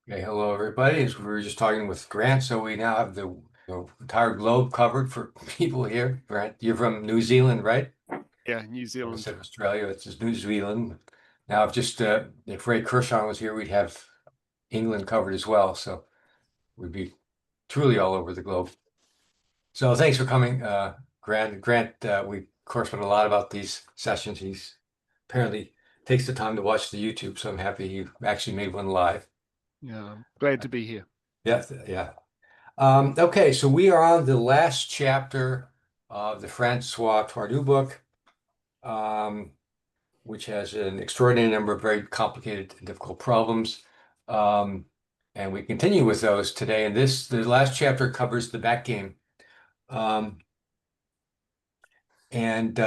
Okay, hello everybody. As we were just talking with Grant, so we now have the entire globe covered for people here. Grant, you're from New Zealand, right? Yeah, New I Zealand. said Australia, it's just New Zealand. Now, if Ray Kershaw was here, we'd have England covered as well. So we'd be truly all over the globe. So thanks for coming, Grant. Grant, we correspond a lot about these sessions. He's apparently takes the time to watch the YouTube, so I'm happy you actually made one live. Yeah, I'm glad to be here. Yeah, yeah. Okay, so we are on the last chapter of the Francois Tardieu book, um, which has an extraordinary number of very complicated and difficult problems. Um, and we continue with those today. And the last chapter covers the back game. Um, and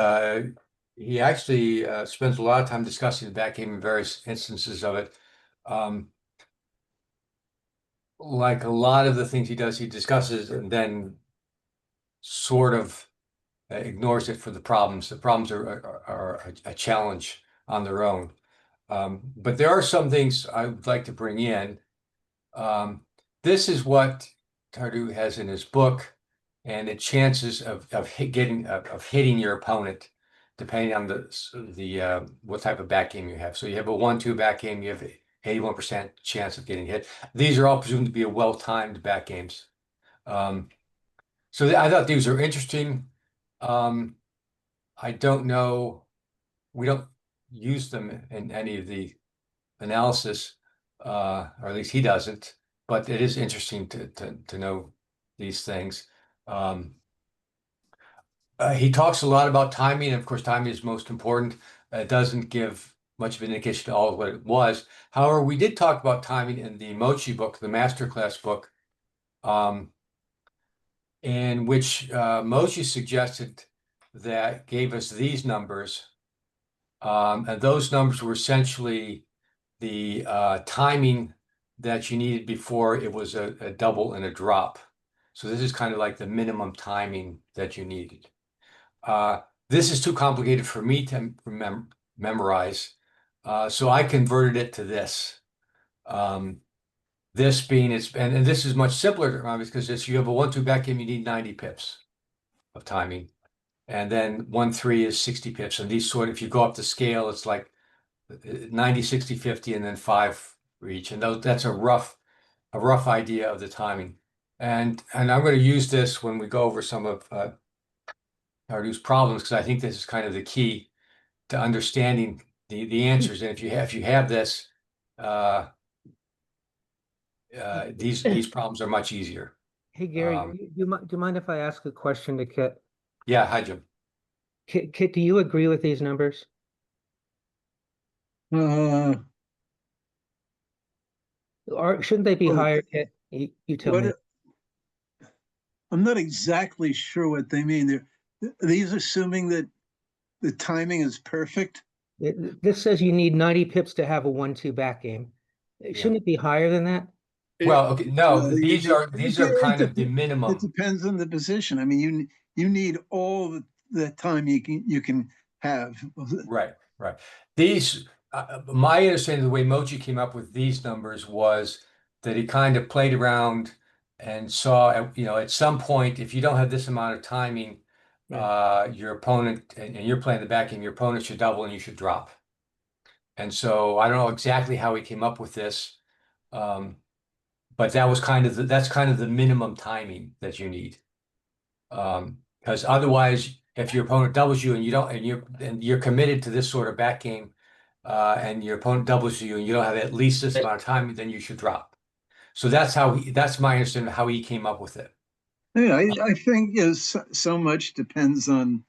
he actually spends a lot of time discussing the back game in various instances of it. Um, like a lot of the things he does, he discusses and then sort of ignores it for the problems. The problems are a challenge on their own. But there are some things I would like to bring in. Um, this is what Tardieu has in his book, and the chances of hitting your opponent, depending on the what type of back game you have. So you have a 1-2 back game, you have 81% chance of getting hit. These are all presumed to be well-timed back games. Um, so I thought these are interesting. Um, I don't know. We don't use them in any of the analysis, or at least he doesn't. But it is interesting to know these things. Um, he talks a lot about timing. And of course, timing is most important. It doesn't give much of an indication to all of what it was. However, we did talk about timing in the Mochi book, the masterclass book, um, in which Mochi suggested that gave us these numbers. And those numbers were essentially the timing that you needed before it was a double and a drop. So this is kind of like the minimum timing that you needed. Uh, this is too complicated for me to memorize. So I converted it to this. Um, this being and this is much simpler to remember because you have a 1-2 back game, you need 90 pips of timing. And then 1-3 is 60 pips. And these sort of, if you go up the scale, it's like 90, 60, 50, and then 5 for each. And that's a rough idea of the timing. And I'm going to use this when we go over some of Tardieu's problems because I think this is kind of the key to understanding the answers. And if you have this, uh, these problems are much easier. Hey Gary, Um, do you mind if I ask a question to Kit? yeah, hi Jim. Kit, do you agree with these numbers? Uh, Or shouldn't they be well, higher, Kit? You tell me. what I'm not exactly sure what they mean. Are these assuming that the timing is perfect? This says you need 90 pips to have a 1-2 back game. Yeah. Shouldn't it be higher than that? It, Well, okay, no, Well, these are kind of the it minimum. depends on the position. I mean, you need all the time you can have. Right, right. These, my understanding of the way Mochi came up with these numbers was that he kind of played around and saw, at some point, if you don't have this amount of timing, Right. your opponent, and you're playing the back game, your opponent should double and you should drop. And so I don't know exactly how he came up with this, um, but that's kind of the minimum timing that you need. Because otherwise, if your opponent doubles you and you don't, and you're committed to this sort of back game, and your opponent doubles you and you don't have at least this amount of time, then you should drop. So that's my understanding of how he came up with it. Yeah, I think is so much depends on.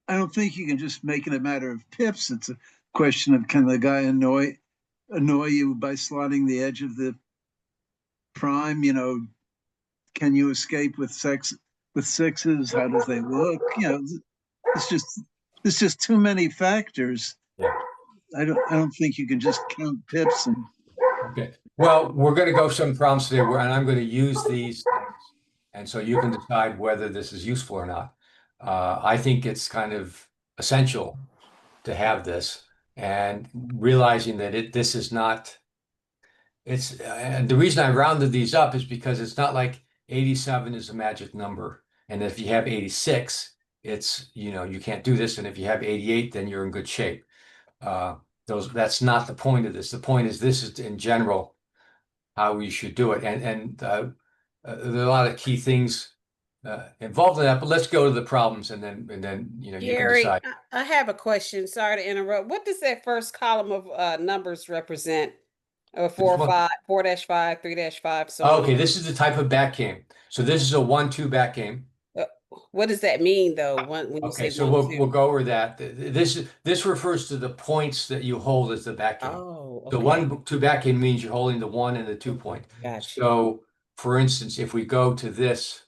I don't think you can just make it a matter of pips. It's a question of can the guy annoy you by slotting the edge of the prime? Can you escape with sixes? How does they look? It's just it's just too many factors. Yeah. I don't think you can just count pips and Okay. Well, we're going to go some problems today and I'm going to use these things. And so you can decide whether this is useful or not. I think it's kind of essential to have this. and realizing that this is not, and the reason I rounded these up is because it's not like 87 is a magic number. And if you have 86, it's, you can't do this. And if you have 88, then you're in good shape. That's not the point of this. The point is this is in general how we should do it. And there are a lot of key things involved in that, but let's go to the problems and then you can Gary, decide. I have a question. Sorry to interrupt. What does that first column of numbers represent? Four, one? 5, 4-5, 3-5, so on. Okay, this is the type of back game. So this is a 1-2 back game. What does that mean though? When you Okay, say so 1, we'll 2? go over that. This refers to the points that you hold as the back game. Oh, The okay. 1-2 back game means you're holding the 1 and the 2 point. Gotcha. So, for instance, if we go to this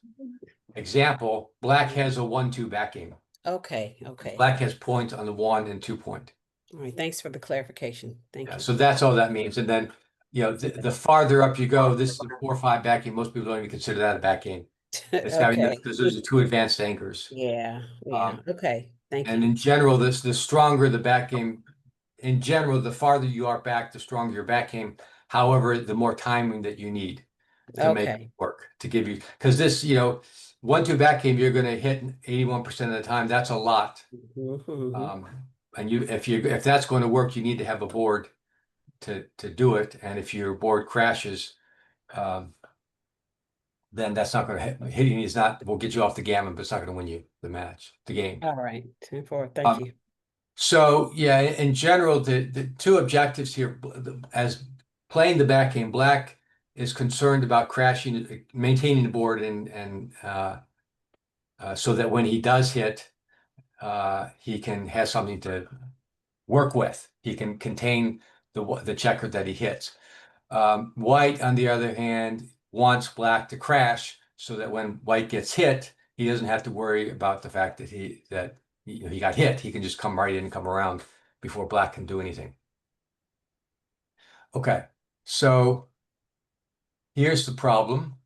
example, black has a 1-2 back game. Okay. Okay. Black has points on the 1 and 2 point. All right. Thanks for the clarification. Thank Yeah, you. so that's all that means. And then, the farther up you go, this is a 4-5 back game. Most people don't even consider that a back game. It's having Okay. because those are 2 advanced anchors. Yeah. Yeah. Okay. Thank And you. in general, the stronger the back game, in general, the farther you are back, the stronger your back game. However, the more timing that you need to make it Okay. work, to give you, because this, 1-2 back game, you're going to hit 81% of the time. That's a lot. Mhm. And if that's going to work, you need to have a board to do it. And if your board crashes, then that's not going to hitting is not will get you off the gammon, but it's not going to win you the game. All right. 10-4. Thank you. So yeah, in general, the two objectives here, as playing the back game, black is concerned about crashing, maintaining the board, and so that when he does hit, he can have something to work with. He can contain the checker that he hits. White, on the other hand, wants black to crash so that when white gets hit, he doesn't have to worry about the fact that he got hit. He can just come right in and come around before black can do anything. Okay, so here's the problem.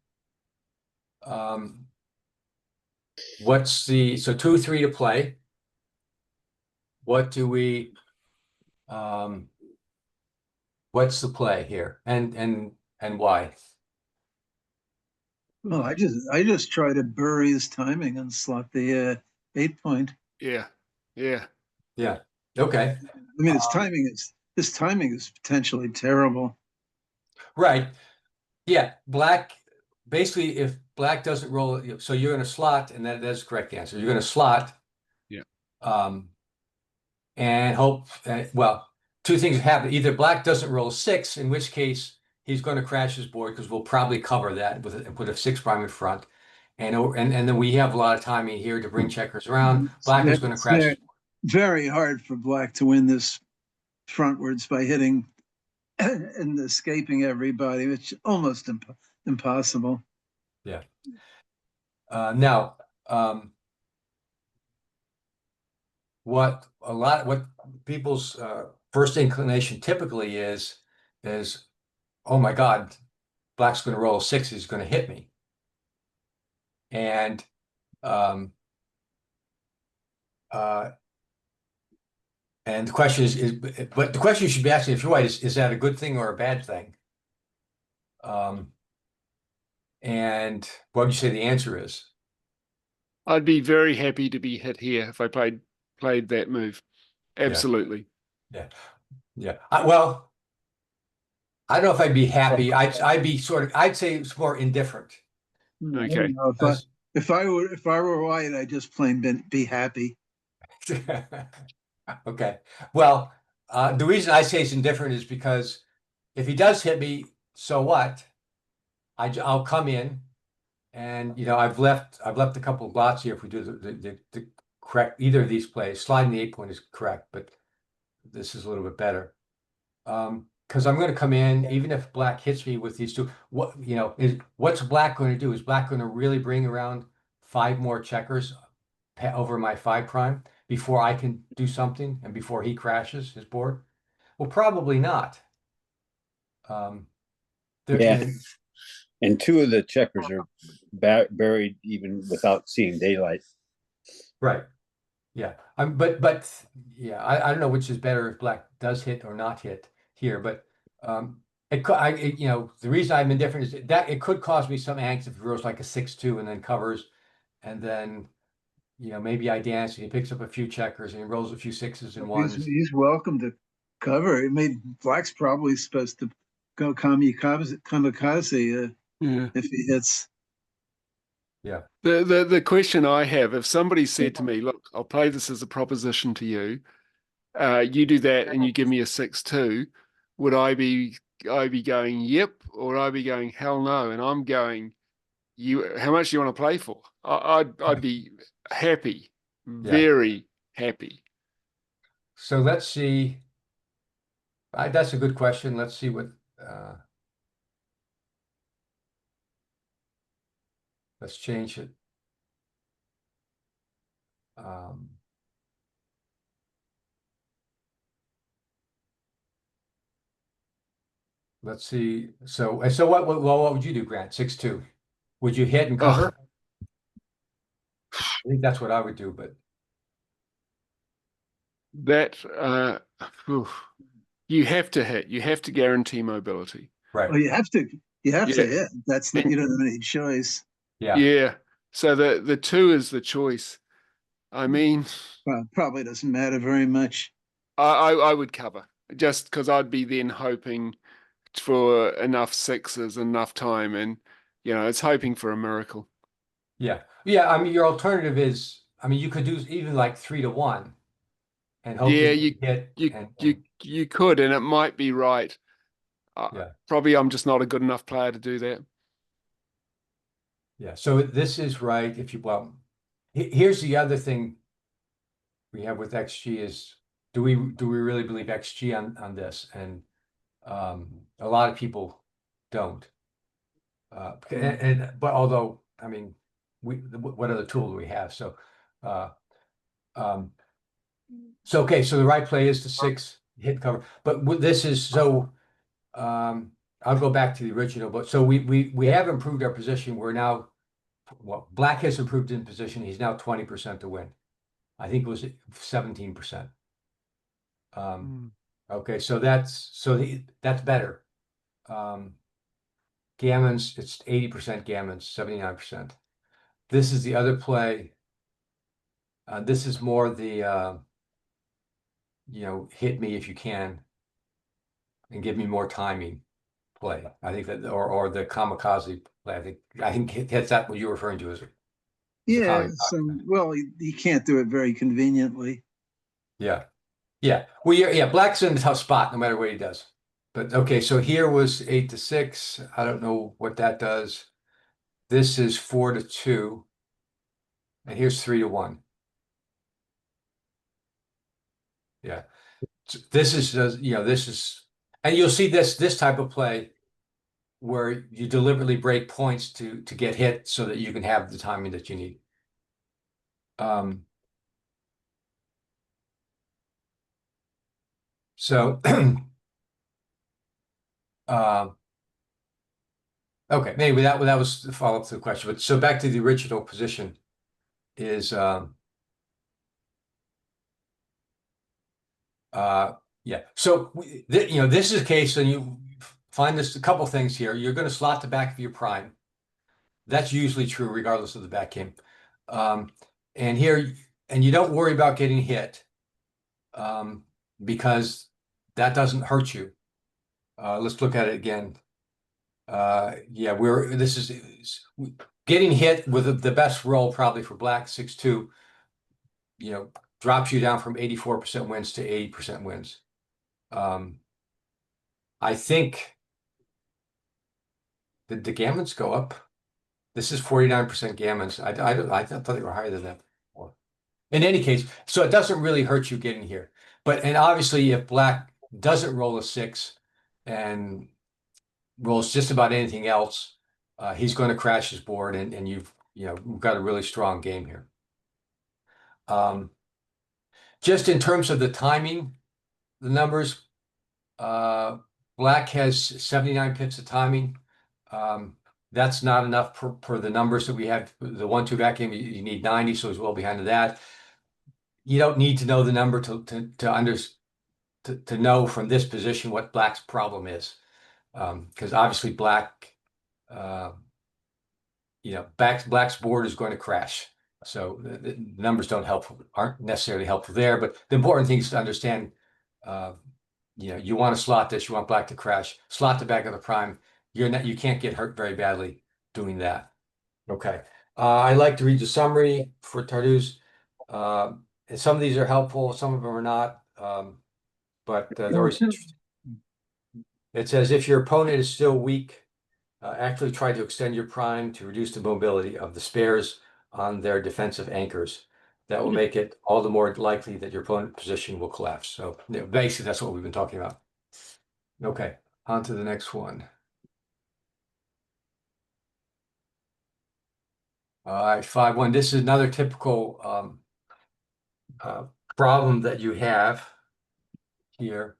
So 2-3 to play. What do we? What's the play here, and why? Well, I just try to bury his timing and slot the 8 point. Yeah. Yeah. Yeah. Okay. I mean, his timing is potentially terrible. Right. Yeah. Black. Basically, if black doesn't roll, so you're going to slot, and that's the correct answer. You're going to slot. Yeah. And hope. Well, two things happen. Either black doesn't roll 6, in which case he's going to crash his board because we'll probably cover that with a 6 prime in front, and then we have a lot of timing here to bring checkers around. Black is going to crash. Very, very hard for black to win this frontwards by hitting and escaping everybody. It's almost impossible. Yeah. Now, what people's first inclination typically is, oh my God, black's going to roll 6, he's going to hit me. And and the question but the question you should be asking if you're white is that a good thing or a bad thing? And what would you say the answer is? I'd be very happy to be hit here if I played that move. Absolutely. Yeah. Well, I don't know if I'd be happy. I'd be I'd say it's more indifferent. Okay. If I were white, I'd just plain be happy. Okay. Well, the reason I say it's indifferent is because if he does hit me, so what? I'll come in, and I've left a couple of blots here if we do the correct either of these plays. Sliding the 8 point is correct, but this is a little bit better. Because I'm going to come in, even if black hits me with these two. What's black going to do? Is black going to really bring around 5 more checkers over my 5 prime before I can do something and before he crashes his board? Well, probably not. Yeah. And 2 of the checkers are buried even without seeing daylight. Right. Yeah, yeah, I don't know which is better if black does hit or not hit here, but you know, the reason I'm indifferent is that it could cause me some angst if he rolls like a 6-2 and then covers, and then you know maybe I dance and he picks up a few checkers and he rolls a few sixes and ones. He's welcome to cover. I mean, black's probably supposed to go kamikaze Yeah. if he hits. Yeah, The question I have, if somebody said to me, look, I'll play this as a proposition to you, you do that and you give me a 6-2, would I be going, yep, or I be going, hell no? And I'm going, how much do you want to play for? I'd be happy, very happy. so let's see. That's a good question. Let's see what. Let's change it. Let's see. So what would you do, Grant? 6-2. Would you hit and cover? I think that's what I would do, but That you have to hit. You have to guarantee mobility. right. Well, you have to Yeah. hit. That's not, you don't have any choice. Yeah. Yeah. So the 2 is the choice. I mean, Well, probably doesn't matter very much. I would cover just because I'd be then hoping for enough sixes, enough time, and you know, it's hoping for a miracle. Yeah. Yeah. I mean, your alternative is, I mean, you could do even like 3-1 and hope Yeah, that you hit. you could, and it might be right. Yeah. Probably I'm just not a good enough player to do that. Yeah. So this is right. If you, well, here's the other thing we have with XG is, do we really believe XG on this? And a lot of people don't. But although, I mean, what other tool do we have? So, okay, so the right play is the 6 hit cover, but this is so. I'll go back to the original, but so we have improved our position. We're now, well, black has improved in position. He's now 20% to win. I think it was 17%. Okay, so that's better. Gammons, it's 80% gammons, 79%. This is the other play. This is more the you know, hit me if you can and give me more timing play. I think that, or the kamikaze play. I think that's that what you're referring to, is it? Yeah. Well, he can't do it very conveniently. Yeah. Yeah. Well, yeah, black's in a tough spot no matter what he does. But okay, so here was 8-6. I don't know what that does. This is 4-2. And here's 3-1. Yeah. This is, you know, this is, and you'll see this type of play where you deliberately break points to get hit so that you can have the timing that you need. So okay, maybe that was the follow-up to the question. But so back to the original position is yeah. So you know, this is a case, and you find this a couple things here. You're going to slot the back of your prime. That's usually true regardless of the back game. And here, and you don't worry about getting hit because that doesn't hurt you. Let's look at it again. Yeah, this is getting hit with the best roll probably for black 6-2, you know, drops you down from 84% wins to 80% wins. I think did the gammons go up? This is 49% gammons. I thought they were higher than that before. In any case, so it doesn't really hurt you getting here. And obviously if black doesn't roll a 6 and rolls just about anything else, he's going to crash his board, and you've got a really strong game here. Just in terms of the timing, the numbers, black has 79 pips of timing. That's not enough per the numbers that we have. The 1-2 back game, you need 90, so he's well behind that. you don't need to know the number to know from this position what black's problem is. Because obviously black, black's board is going to crash. So the numbers aren't necessarily helpful there. But the important thing is to understand, you want to slot this, you want black to crash, slot the back of the prime. You can't get hurt very badly doing that. Okay. I like to read the summary for Tardieu's. And some of these are helpful, some of them are not. But they're always interesting. It says if your opponent is still weak, actually try to extend your prime to reduce the mobility of the spares on their defensive anchors. That will make it all the more likely that your opponent position will collapse. So basically, that's what we've been talking about. Okay, on to the next one. All right, 5-1. This is another typical problem that you have here,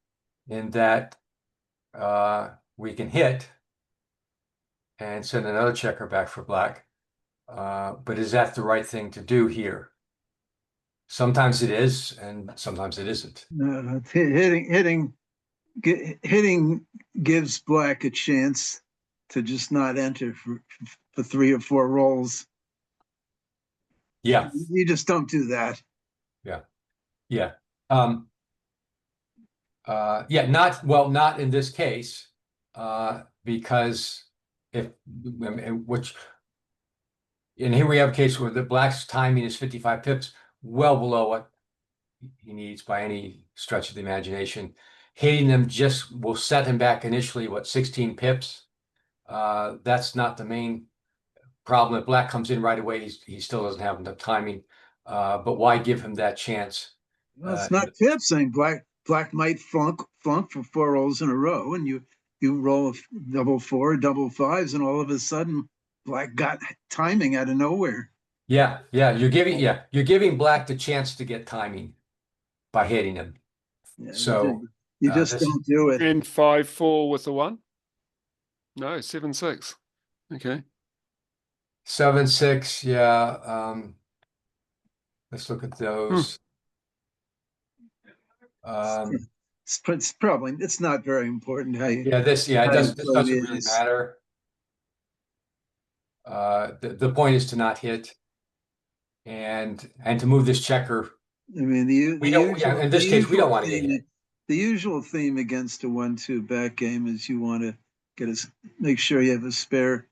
in that we can hit and send another checker back for black. But is that the right thing to do here? Sometimes it is, and sometimes it isn't. Hitting gives black a chance to just not enter for 3 or 4 rolls. Yeah. You just don't do that. Yeah. Not in this case, because and here we have a case where the black's timing is 55 pips, well below what he needs by any stretch of the imagination. Hitting them just will set him back initially, 16 pips? That's not the main problem. If black comes in right away, he still doesn't have enough timing. But why give him that chance? Well, it's not pips. Saying black might flunk for 4 rolls in a row, and you roll a double 4, double 5s, and all of a sudden black got timing out of nowhere. Yeah, you're giving black the chance to get timing by hitting him. Yeah, So you just don't do it. And 5-4 with the 1? No, 7-6. Okay. 7-6, yeah. Let's look at those. It's probably, it's not very important how you. This doesn't really matter. The point is to not hit and to move this checker. I mean, in this case, we don't want to get hit. The usual theme against a 1-2 back game is you want to make sure you have a spare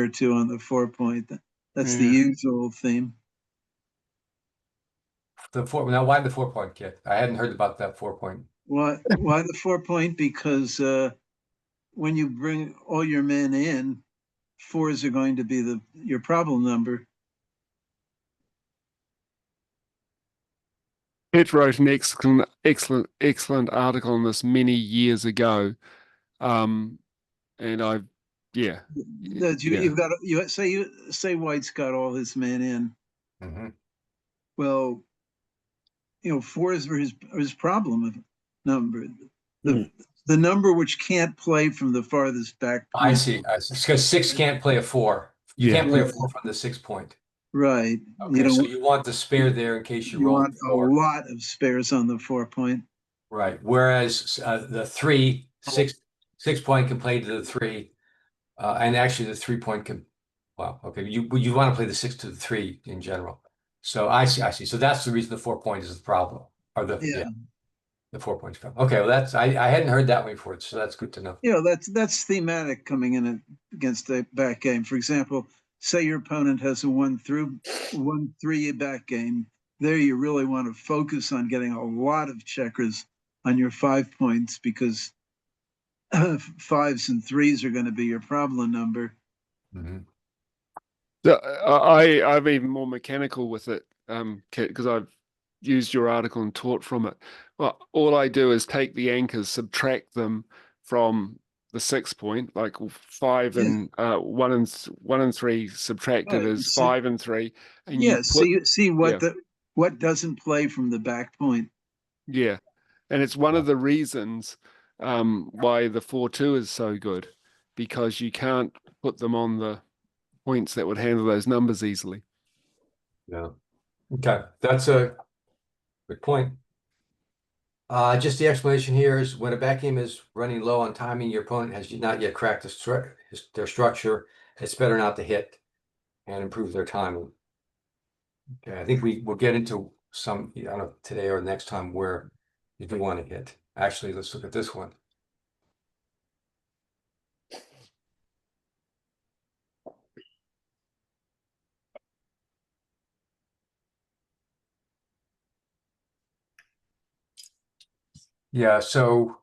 2 on the 4 point. That's the usual theme. Now, why the 4 point kit? I hadn't heard about that 4 point. Why the 4 point? Because when you bring all your men in, 4s are going to be your problem number. Pitt wrote an excellent article on this many years ago, and You've got say White's got all his men in. Mm-hmm. Well, 4s are his problem number. The number which can't play from the farthest back point. I see. Because 6 can't play a 4. You can't play a 4 from the 6 point. Right. Okay, so you want the spare there in case you roll. Want a lot of spares on the 4 point. Right. Whereas the 6 point can play to the 3, and actually the 3 point can. Well, okay. You want to play the 6 to the 3 in general. So I see. So that's the reason the 4 point is the problem, or the 4 points problem. Okay. Well, I hadn't heard that one before, so that's good to know. That's thematic coming in against a back game. For example, say your opponent has a 1-3 back game. There, you really want to focus on getting a lot of checkers on your 5 points, because 5s and 3s are going to be your problem number. Mm-hmm. I'm even more mechanical with it, because I've used your article and taught from it. Well, all I do is take the anchors, subtract them from the 6 point, like 5 and 1 and 3 subtracted is 5 and 3, and so you see what doesn't play from the back point. Yeah, and it's one of the reasons why the 4-2 is so good, because you can't put them on the points that would handle those numbers easily. Yeah. Okay, that's a Good point. Just the explanation here is when a backgame is running low on timing, your opponent has not yet cracked their structure. It's better not to hit and improve their timing. Okay, I think we will get into some, I don't know, today or next time where you do want to hit. Actually, let's look at this one. Yeah, so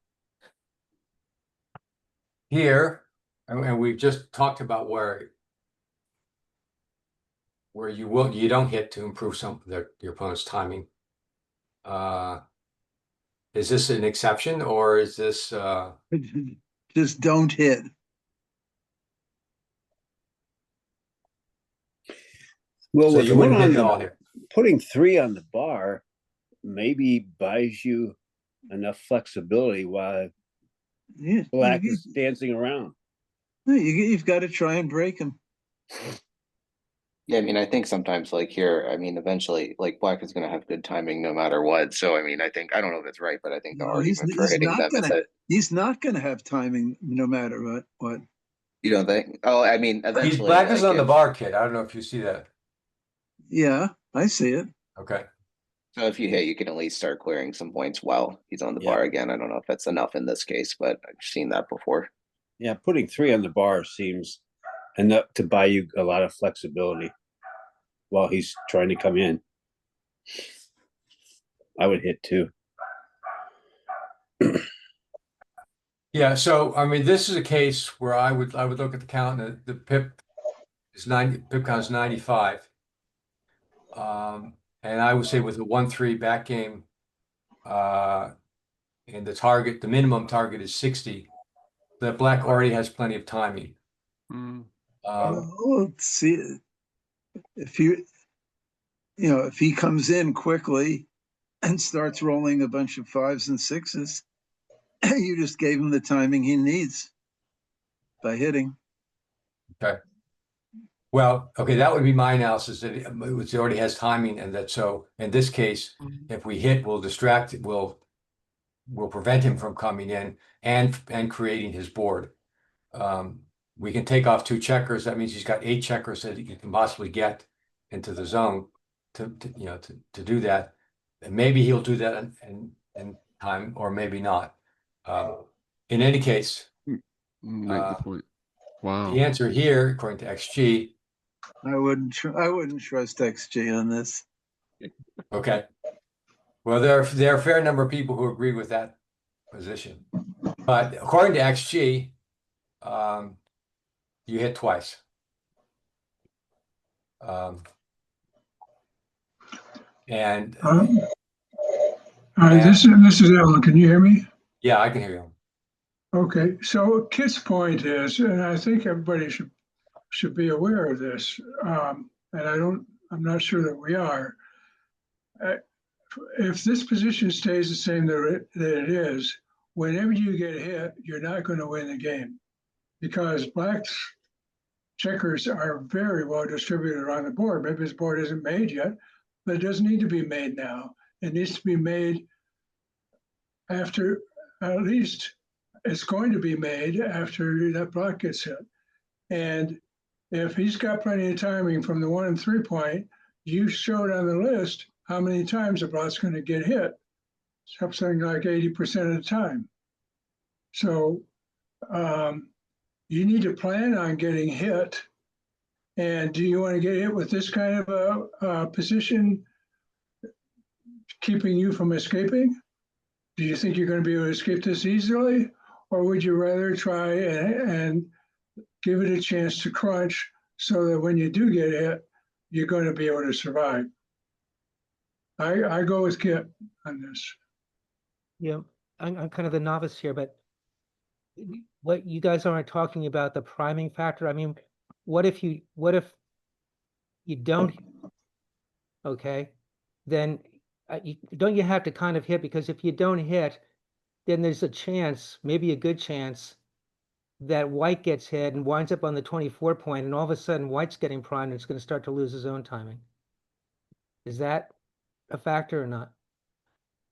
here, and we've just talked about where you don't hit to improve your opponent's timing. Is this an exception or is this Just don't hit. Well, so with you one wouldn't hit on at the, all here? putting 3 on the bar maybe buys you enough flexibility while Yeah, Black is dancing around. you've got to try and break him. Yeah, I mean, I think sometimes like here, I mean, eventually like Black is going to have good timing no matter what. So, I mean, I don't know if it's right, but I think the No, he's argument for hitting them is that he's not gonna have timing no matter what. you don't think. Oh, I mean, eventually, Black is like, on the if- bar, kid. I don't know if you see that. Yeah, I see it. Okay. So if you hit, you can at least start clearing some points while he's on the Yeah. bar again. I don't know if that's enough in this case, but I've seen that before. Yeah, putting 3 on the bar seems enough to buy you a lot of flexibility while he's trying to come in. I would hit 2. Yeah, so I mean, this is a case where I would look at the count and the pip count is 95. And I would say with a 1-3 back game, and the minimum target is 60, that Black already has plenty of timing. Mm. Well, see, if if he comes in quickly and starts rolling a bunch of 5s and 6s, you just gave him the timing he needs by hitting. Okay. Well, okay, that would be my analysis that it already has timing, and that so in this case, if we hit, we'll distract it, we'll prevent him from coming in and creating his board. We can take off 2 checkers. That means he's got 8 checkers that he can possibly get into the zone to do that. And maybe he'll do that in time, or maybe not. In any case, Make the point. Wow. the answer here, according to XG, I wouldn't trust XG on this. okay. Well, there are a fair number of people who agree with that position, but according to XG, you hit twice. And This is Alan. Can you hear me? yeah, I can hear you. Okay. So Kit's point is, and I think everybody should be aware of this, and I'm not sure that we are. If this position stays the same that it is, whenever you get hit, you're not going to win the game, because Black's checkers are very well distributed around the board. Maybe his board isn't made yet, but it doesn't need to be made now. It needs to be made after, at least it's going to be made after that block gets hit. And if he's got plenty of timing from the 1 and 3 point, you showed on the list how many times the block's going to get hit. Something like 80% of the time. So you need to plan on getting hit. And do you want to get hit with this kind of a position keeping you from escaping? Do you think you're going to be able to escape this easily? Or would you rather try and give it a chance to crunch so that when you do get hit, you're going to be able to survive? I go with Kit on this. Yeah, I'm kind of the novice here, but what you guys aren't talking about the priming factor. I mean, what if you don't, okay, then don't you have to kind of hit, because if you don't hit, then there's a chance, maybe a good chance, that White gets hit and winds up on the 24 point, and all of a sudden White's getting primed and it's going to start to lose his own timing. Is that a factor or not?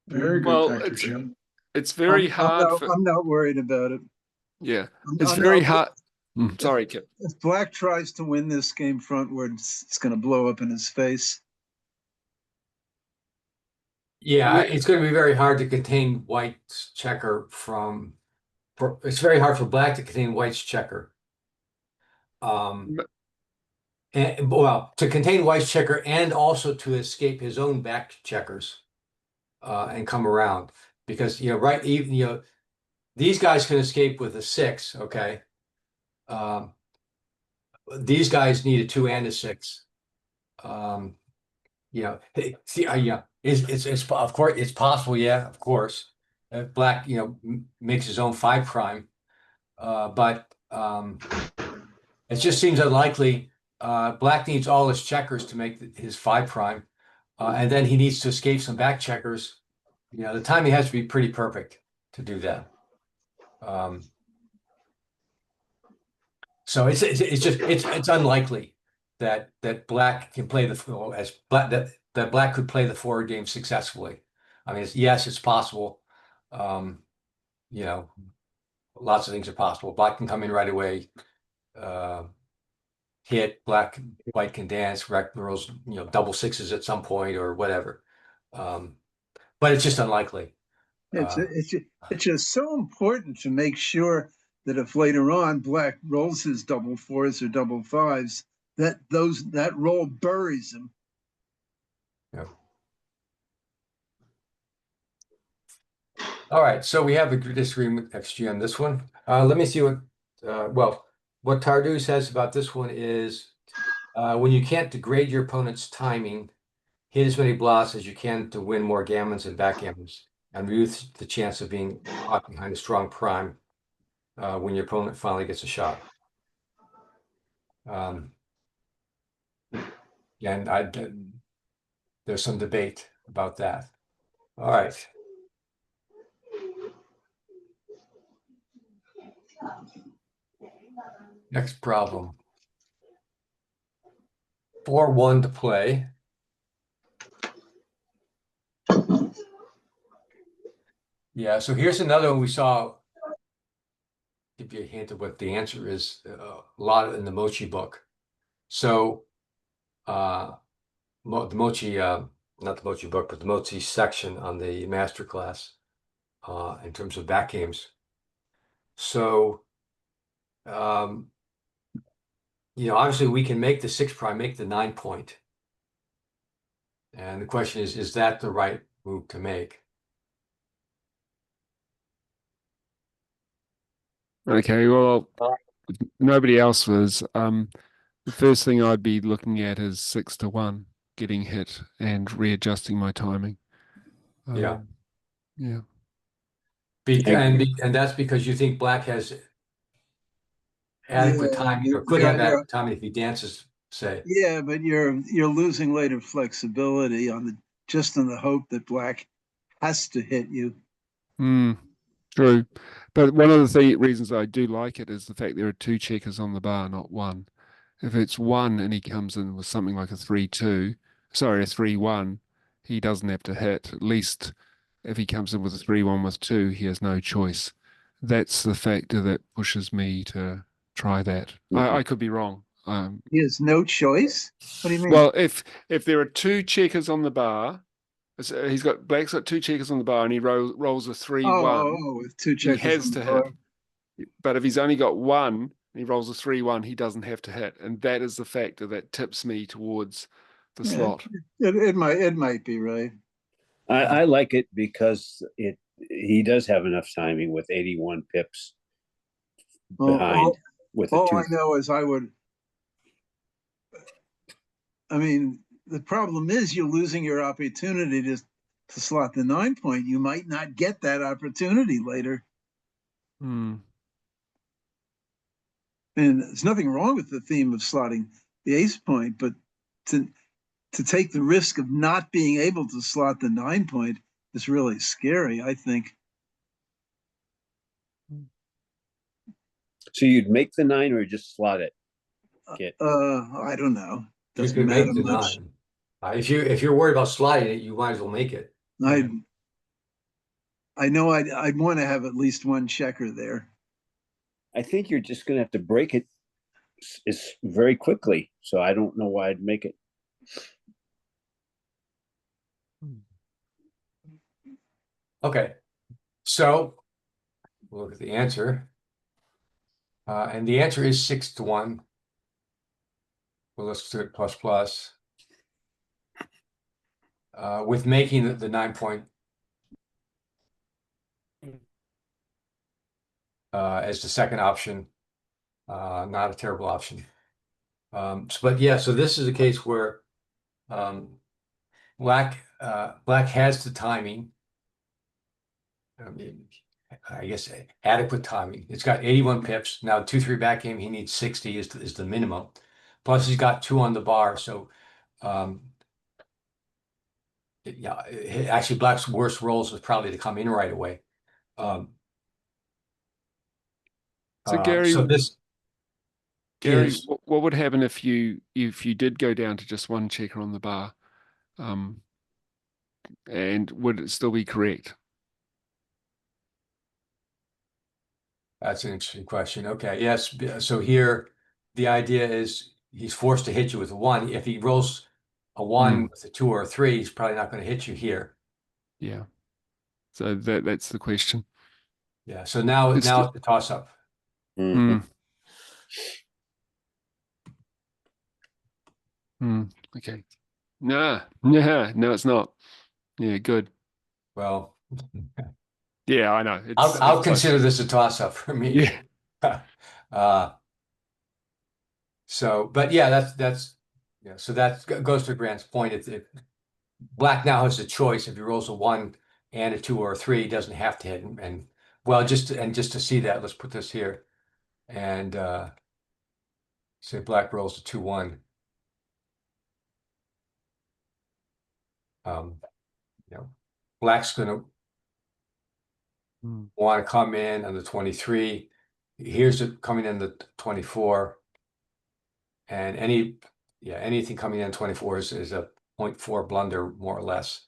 Very good Well, factor, Jim. it's very hard I'm for, not worried about it. yeah, I'm- it's I'm very not- hard. Sorry, Kip. If Black tries to win this game frontwards, it's going to blow up in his face. Yeah, We- it's going to be very hard to contain White's checker it's very hard for Black to contain White's checker. And well, to contain White's checker and also to escape his own back checkers, and come around because right, even these guys can escape with a 6, okay. These guys need a 2 and a 6. See, yeah, it's of course it's possible, yeah, of course. Black, makes his own 5 prime, but it just seems unlikely. Black needs all his checkers to make his 5 prime, and then he needs to escape some back checkers. The timing has to be pretty perfect to do that. So it's unlikely that Black can play that Black could play the forward game successfully. I mean, yes, it's possible. Lots of things are possible. Black can come in right away, hit. White can dance, rolls, double 6s at some point or whatever. But it's just unlikely. It's just so important to make sure that if later on Black rolls his double 4s or double 5s, that roll buries him. Yeah. All right, so we have a disagreement XG on this one. Let me see what Tardieu says about this one is when you can't degrade your opponent's timing, hit as many blocks as you can to win more gammons and backgammons, and reduce the chance of being caught behind a strong prime when your opponent finally gets a shot. And there's some debate about that. All right. Next problem. 4-1 to play. Yeah, so here's another one we saw. Give you a hint of what the answer is. A lot in the Mochi book. So, the Mochi, not the Mochi book, but the Mochi section on the masterclass, in terms of back games. So, obviously we can make the 6 prime, make the 9 point. And the question is that the right move to make? Okay, well, if nobody else was. The first thing I'd be looking at is 6-1, getting hit and readjusting my timing. Yeah. Yeah. And that's because you think Black has adequate timing, or could have adequate timing if he dances, say. Yeah, but you're losing later flexibility just on the hope that Black has to hit you. True. But one of the reasons I do like it is the fact there are 2 checkers on the bar, not 1. If it's 1 and he comes in with something like a 3-1, he doesn't have to hit. At least if he comes in with a 3-1 with 2, he has no choice. That's the factor that pushes me to try that. I could be wrong. He has no choice? What do you mean? Well, if there are 2 checkers on the bar, Black's got 2 checkers on the bar and he rolls a 3-1. With 2 checkers. He has to hit. But if he's only got 1 and he rolls a 3-1, he doesn't have to hit. And that is the factor that tips me towards the slot. It might be right. I like it because he does have enough timing with 81 pips behind. All I know is the problem is you're losing your opportunity to slot the 9 point. You might not get that opportunity later. And there's nothing wrong with the theme of slotting the ace point, but to take the risk of not being able to slot the 9 point is really scary, I think. So you'd make the 9 or just slot it? I don't know. You could make the 9. If you're worried about sliding it, you might as well make it. I know I'd want to have at least one checker there. I think you're just going to have to break it is very quickly. So I don't know why I'd make it. Okay, so we'll look at the answer. And the answer is 6-1. Well, let's do it plus plus. With making the 9 point as the second option, not a terrible option. But yeah, so this is a case where black has the timing. I mean, I guess adequate timing. It's got 81 pips. Now 2-3 back game, he needs 60 is the minimum. Plus he's got 2 on the bar. So yeah, actually black's worst rolls was probably to come in right away. So Gary, So this Gary, is what would happen if you did go down to just one checker on the bar, and would it still be correct? That's an interesting question. Okay, yes. So here, the idea is he's forced to hit you with a 1. If he rolls a 1 with a 2 or a 3, he's probably not going to hit you here. Yeah. So that's the question. Yeah. So now it's the toss up. Mhm. Okay. No, it's not. Yeah, good. Well, Yeah, I know. I'll it's consider this a toss up for me. Yeah. So, but yeah, that's yeah. So that goes to Grant's point. If black now has a choice. If he rolls a 1 and a 2 or a 3, he doesn't have to hit. And well, just to see that, let's put this here and say black rolls a 2-1. You know, black's going to want to come in on the 23. Here's it coming in the 24. And anything coming in 24 is a 0.4 blunder, more or less.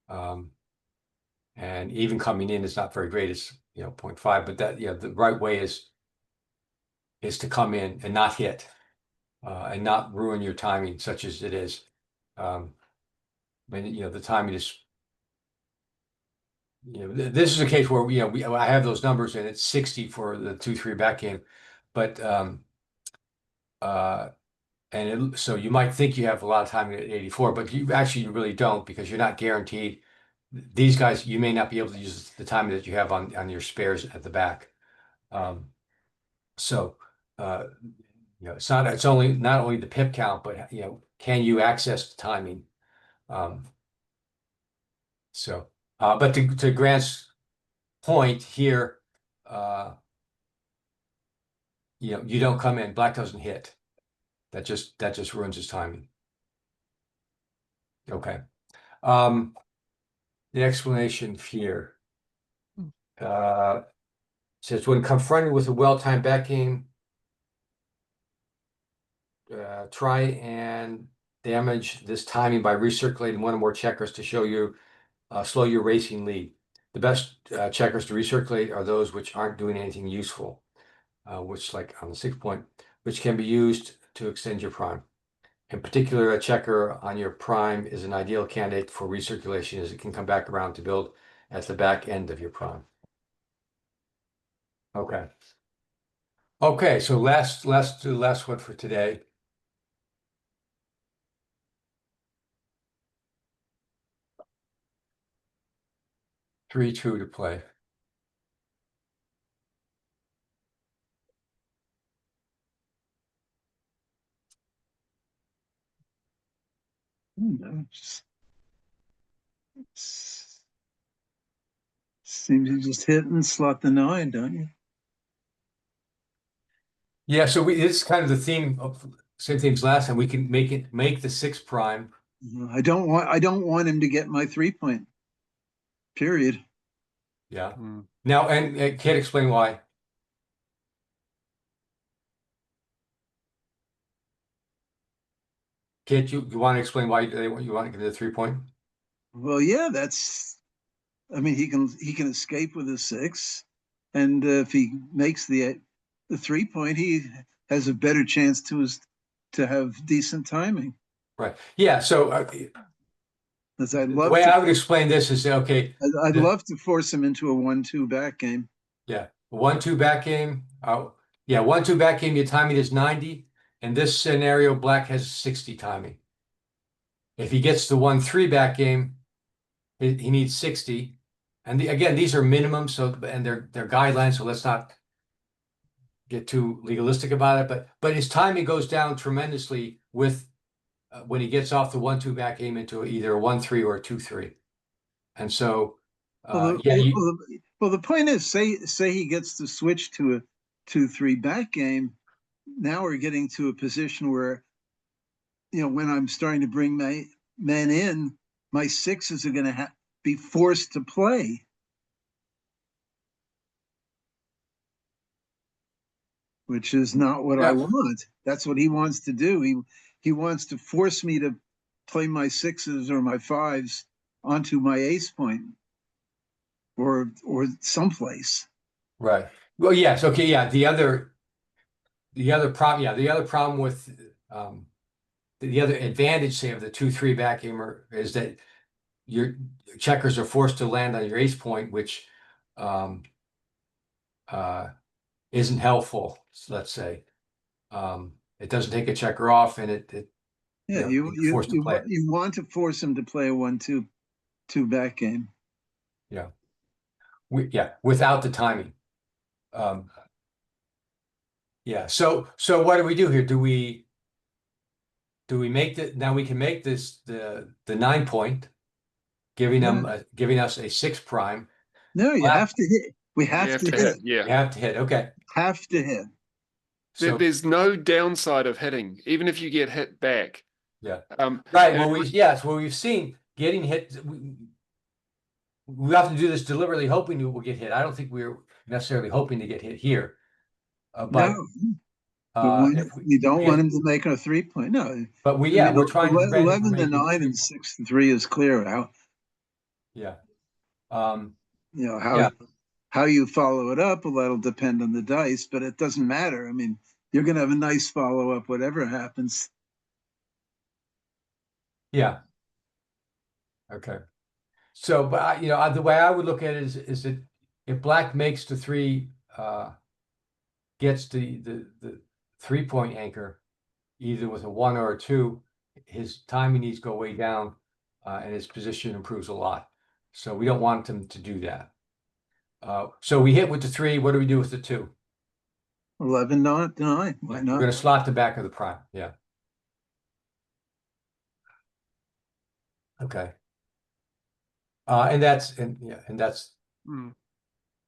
And even coming in is not very great. It's 0.5, but that the right way is to come in and not hit and not ruin your timing, such as it is. When the timing is this is a case where I have those numbers and it's 60 for the 2-3 back game, but so you might think you have a lot of timing at 84, but you really don't, because you're not guaranteed. These guys, you may not be able to use the timing that you have on your spares at the back. So it's not only the pip count, but can you access the timing? But to Grant's point here, you don't come in, black doesn't hit. That just ruins his timing. Okay. The explanation here says when confronted with a well-timed back game, try and damage this timing by recirculating 1 or more checkers to show you slow your racing lead. The best checkers to recirculate are those which aren't doing anything useful, which, like on the 6 point, which can be used to extend your prime. In particular, a checker on your prime is an ideal candidate for recirculation, as it can come back around to build at the back end of your prime. Okay. Okay, so let's do the last one for today. Three, 2 to play. Seems you just hit and slot the 9, don't you? Yeah, so it's kind of the theme of same theme as last time. We can make the 6 prime. I don't want him to get my 3 point. Period. Yeah. Now, and can't explain why. Can't you want to explain why you want to give it a 3 point? Well, yeah, that's I mean, he can escape with a 6, and if he makes the 3-point, he has a better chance to have decent timing. Right. Yeah. So As I'd the love way to, I would explain this is, okay, I'd the- love to force him into a 1-2 back game. yeah, 1-2 back game. Yeah, 1-2 back game, your timing is 90. In this scenario, black has 60 timing. If he gets the 1-3 back game, he needs 60. And again, these are minimums, so and they're guidelines, so let's not get too legalistic about it. But his timing goes down tremendously with when he gets off the 1-2 back game into either a 1-3 or a 2-3. And so Well, the point is, say he gets to switch to a 2-3 back game. Now we're getting to a position where, when I'm starting to bring my men in, my 6s are going to be forced to play. Which is not what I want. That's what he wants to do. He wants to force me to play my 6s or my 5s onto my ace point or someplace. right. Well, yes, okay, yeah. The other problem with the other advantage, say, of the 2-3 back gamer is that your checkers are forced to land on your ace point, which isn't helpful, let's say. It doesn't take a checker off, and Yeah, you're forced to play it. you want to force him to play a 1-2 back game. Yeah. Without the timing. Yeah. So what do we do here? Do we make now we can make this the 9-point, giving us a 6 prime. No, you have to hit. We have to hit. Yeah. You have to hit. Okay. Have to hit. So There's no downside of hitting, even if you get hit back. yeah. and Right. Well, we've seen getting hit. We often do this deliberately, hoping we'll get hit. I don't think we're necessarily hoping to get hit here. But You don't want him to make a 3-point. No, but we're trying to prevent him from 11 to making 9 and 6 to 3 is clear. Yeah. How you follow it up, well, that'll depend on the dice, but it doesn't matter. I mean, you're going to have a nice follow up, whatever happens. Yeah. Okay. So, but the way I would look at it is that if black makes the 3, gets the 3-point anchor, either with a 1 or a 2, his timing needs to go way down, and his position improves a lot. So we don't want him to do that. So we hit with the 3. What do we do with the 2? 11 not 9. Why We're not? going to slot the back of the prime. Yeah. Okay. And that's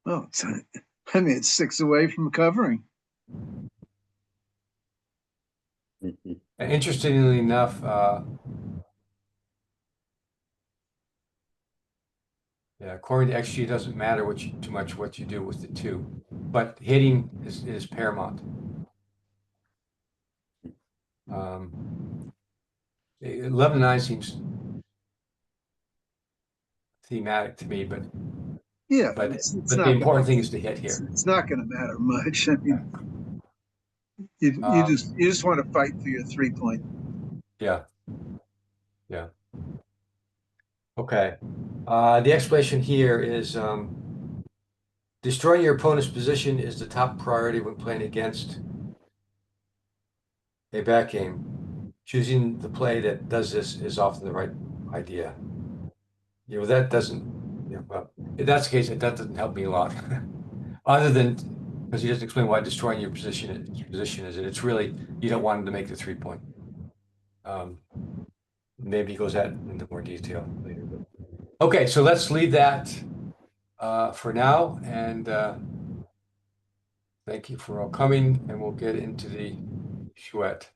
Oh, it's 6 away from covering. interestingly enough, yeah, according to XG, it doesn't matter too much what you do with the 2, but hitting is paramount. 11-9 seems thematic to me, but Yeah, but it's the not important thing is to hit here. It's not going to matter much. I mean, you just want to fight for your 3-point. Yeah. Yeah. Okay. The explanation here is destroying your opponent's position is the top priority when playing against a back game. Choosing the play that does this is often the right idea. That doesn't, well, if that's the case, that doesn't help me a lot. Other than because he doesn't explain why destroying your position is, and it's really, you don't want him to make the 3-point. Maybe he goes that into more detail later. Okay, so let's leave that for now, and thank you for all coming, and we'll get into the chouette.